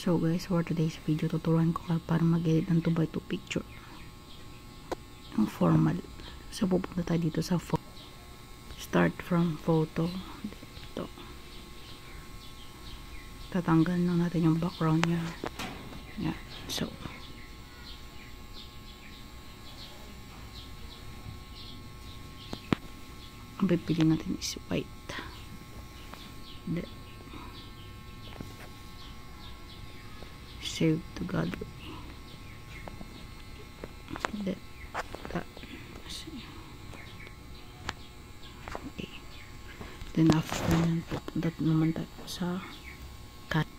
So guys, for today's video, tuturuan ko kayo para mag-edit ng 2x2 picture. Yung formal. So pupunta tayo dito sa start from photo. Dito. Tatanggal lang natin yung background niya. Yeah. So ang pipili natin is white. Then save to gallery. Then that. Okay. Then after nun, pupunta naman tayo sa cut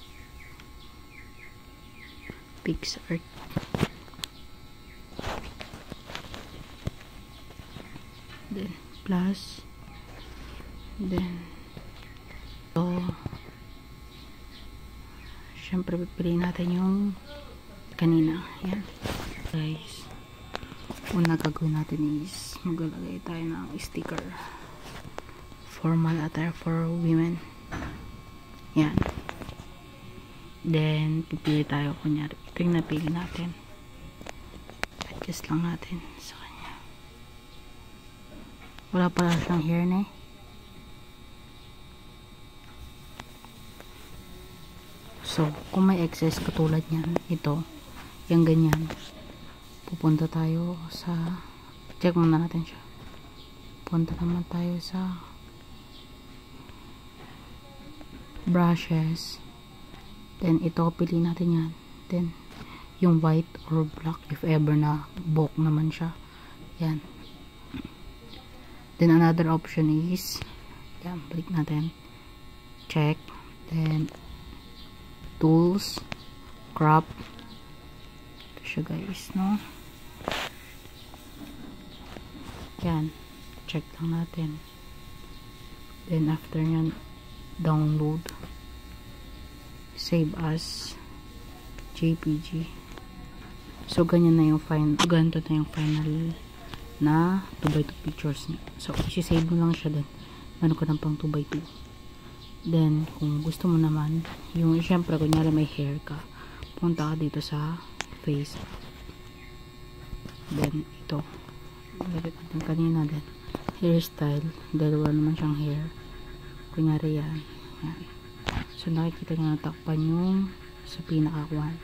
PixArt. Then plus. Then syempre pipiliin natin yung kanina. Yan guys, una gagawin natin is maglalagay tayo ng sticker, formal attire for women. Yan. Then pipili tayo, kunyari ito yung napili natin, adjust lang natin sa kanya. Wala pala siyang hair na eh. So, kung may excess katulad niyan, ito, yung ganyan, pupunta tayo sa, check muna natin siya. Punta naman tayo sa brushes. Then, ito, pili natin yan. Then, yung white or black, if ever na bulk naman siya. Yan. Then, another option is, yan, balik natin. Check. Then, tools, crop. Ito siya guys, no? Yan. Check lang natin. Then after nyan, download. Save as JPG. So ganyan na yung final. Ganito na yung final na 2x2 pictures niya. So isi-save mo lang siya din. Meron ko ng pang 2x2. Then, kung gusto mo naman, yung, syempre, kunyari may hair ka, punta ka dito sa face. Then, ito. Lagyan natin kanina din. Hairstyle. Dalawa naman siyang hair. Kunyari yan. Yan. So, nakikita nyo natakpan yung sa pinaka-kwan.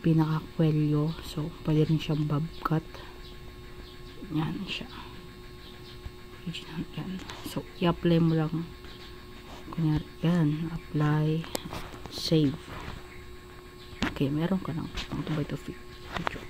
Pinaka-kwelyo. So, pwede rin siyang bob cut. Yan siya. Yan. So, i-apply mo lang. Kunyari, yan, apply, save. Okay, meron ka ng 2x2 picture.